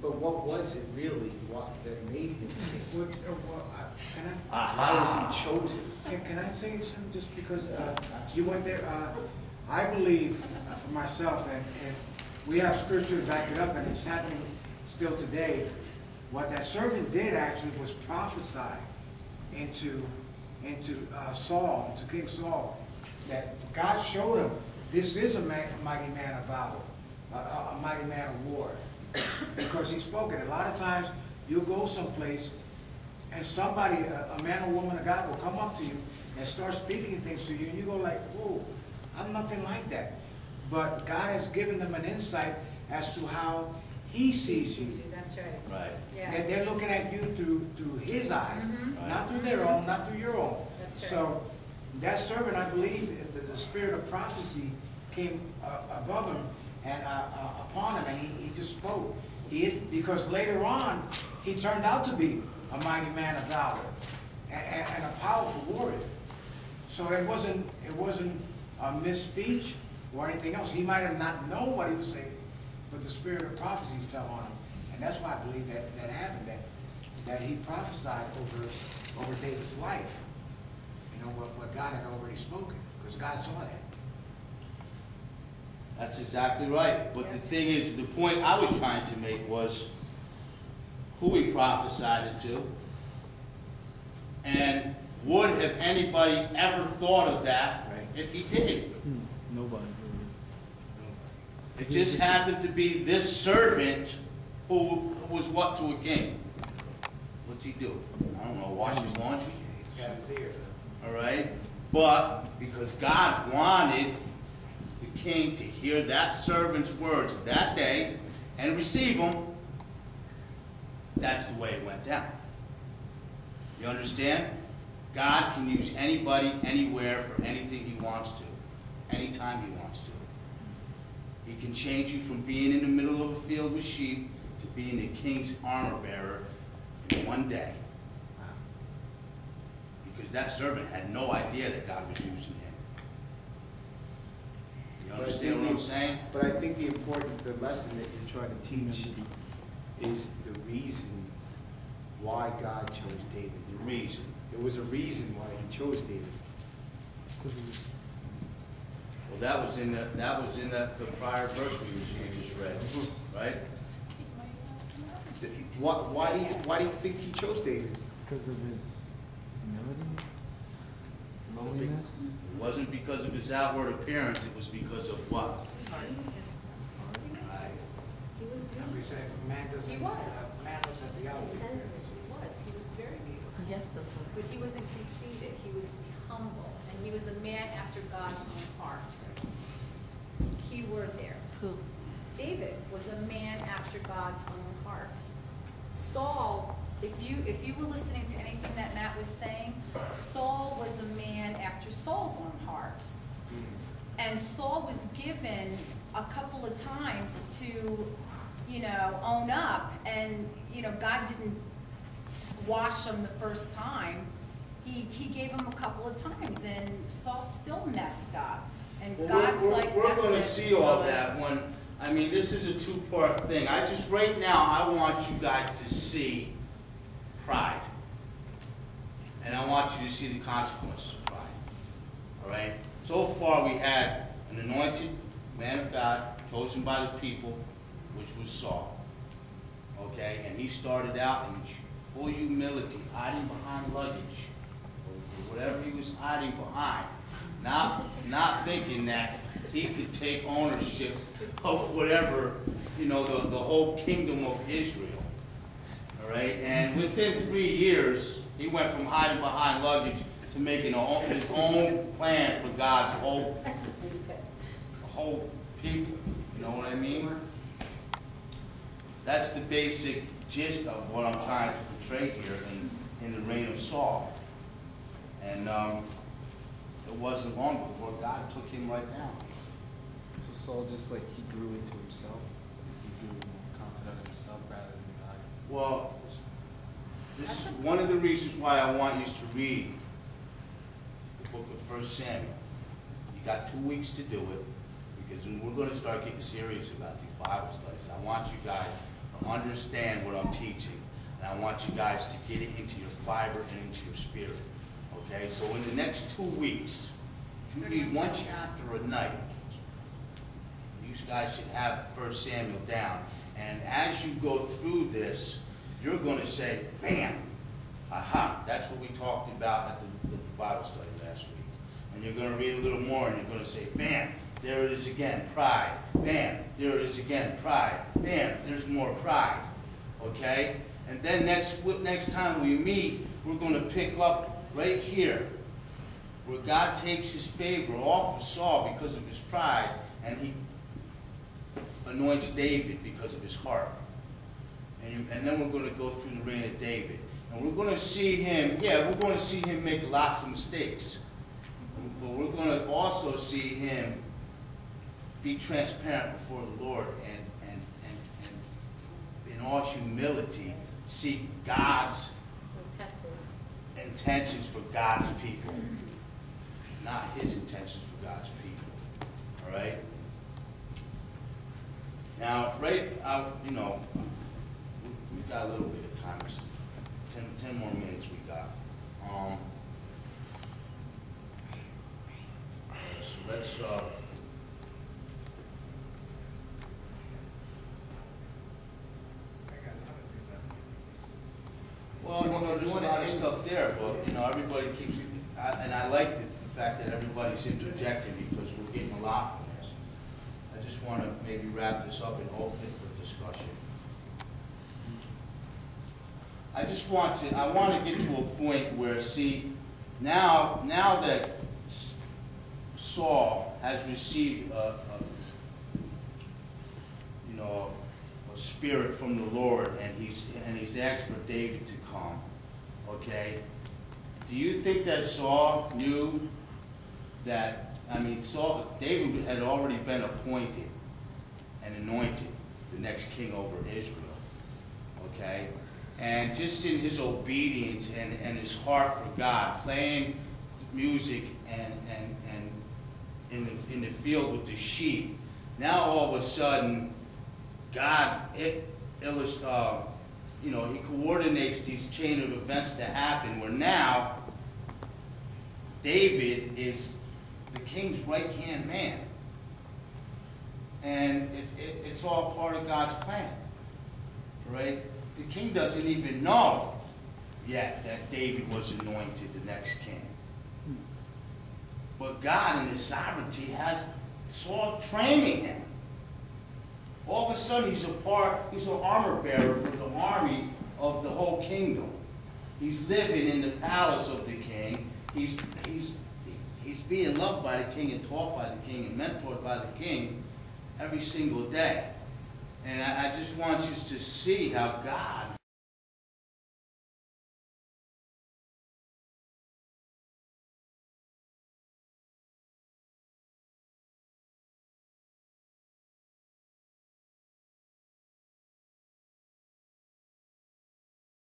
But what was it really that made him king? Why was he chosen? Can I say something just because you went there? I believe for myself, and we have scripture to back it up, and it's happening still today. What that servant did actually was prophesy into Saul, into King Saul, that God showed him this is a mighty man of valor, a mighty man of war, because he spoke it. A lot of times you'll go someplace and somebody, a man or woman of God will come up to you and start speaking things to you, and you go like, whoa, I'm nothing like that. But God has given them an insight as to how he sees you. That's right. Right. Yes. They're looking at you through his eyes, not through their own, not through your own. That's right. So that servant, I believe, the spirit of prophecy came above him and upon him, and he just spoke. Because later on, he turned out to be a mighty man of valor and a powerful warrior. So it wasn't a misspeech or anything else. He might have not known what he was saying, but the spirit of prophecy fell on him. And that's why I believe that happened, that he prophesied over David's life. You know, what God had already spoken, because God saw that. That's exactly right. But the thing is, the point I was trying to make was who he prophesied it to. And would have anybody ever thought of that if he did? Nobody. It just happened to be this servant who was what to a king. What's he do? I don't know, wash his laundry? He's got his ear. All right? But because God wanted the king to hear that servant's words that day and receive them, that's the way it went down. You understand? God can use anybody, anywhere, for anything he wants to, anytime he wants to. He can change you from being in the middle of a field with sheep to being the king's armor bearer in one day. Because that servant had no idea that God was using him. You understand what I'm saying? But I think the lesson that you're trying to teach is the reason why God chose David. The reason. There was a reason why he chose David. Well, that was in the prior verse we just read, right? Why do you think he chose David? Because of his humility, lowliness. It wasn't because of his outward appearance, it was because of what? Man doesn't. He was. Man looks at the It outward. says that he was. He was very beautiful. Yes, that's right. But he wasn't conceited. He was humble. And he was a man after God's own heart. Key word there. Who? David was a man after God's own heart. Saul, if you were listening to anything that Matt was saying, Saul was a man after Saul's own heart. And Saul was given a couple of times to, own up. And, God didn't squash him the first time. He gave him a couple of times, and Saul still messed up. And God's like, we're going to that's see all that when, this is a two-part thing. Right now, I want you guys to see pride. And I want you to see the consequences of pride. All right? So far, we had an anointed man of God, chosen by the people, which was Saul. Okay? And he started out in full humility, hiding behind luggage, or whatever he was hiding behind. Not thinking that he could take ownership of whatever, the whole kingdom of Israel. All right? And within 3 years, he went from hiding behind luggage to making his own plan for God's whole people. You know what I mean? That's the basic gist of what I'm trying to portray here in the reign of Saul. And it wasn't long before God took him right down. So Saul just he grew into himself. He grew more confident in himself rather than God. Well, this is one of the reasons why I want you to read the book of 1 Samuel. You got 2 weeks to do it, because we're going to start getting serious about these Bible studies. I want you guys to understand what I'm teaching. And I want you guys to get it into your fiber and into your spirit. Okay? So in the next 2 weeks, if you read one chapter a night, you guys should have 1 Samuel down. And as you go through this, you're going to say, bam, aha, that's what we talked about at the Bible study last week. And you're going to read a little more, and you're going to say, bam, there it is again, pride. Bam, there it is again, pride. Bam, there's more pride. Okay? And then next time we meet, we're going to pick up right here, where God takes his favor off of Saul because of his pride, and he anoints David because of his heart. And then we're going to go through the reign of David. And we're going to see him, make lots of mistakes. But we're going to also see him be transparent before the Lord and in all humility seek God's intentions for God's people. Not his intentions for God's people. All right? Now, we've got a little bit of time. 10 more minutes we got. So let's, well, there's a lot of stuff there, but, everybody keeps, and I like the fact that everybody's interjecting because we're getting a lot from this. I just want to maybe wrap this up and open it for discussion. I want to get to a point where, see, now that Saul has received a spirit from the Lord, and he's asked for David to come. Okay, do you think that Saul knew that? David had already been appointed and anointed the next king over Israel. Okay, and just in his obedience and his heart for God, playing music and in the field with the sheep. Now all of a sudden, God, he coordinates these chain of events to happen where now David is the king's right-hand man. And it's all part of God's plan, right? The king doesn't even know yet that David was anointed the next king. But God in his sovereignty has Saul training him. All of a sudden he's an armor bearer for the army of the whole kingdom. He's living in the palace of the king. He's being loved by the king and taught by the king and mentored by the king every single day. And I just want you to see how God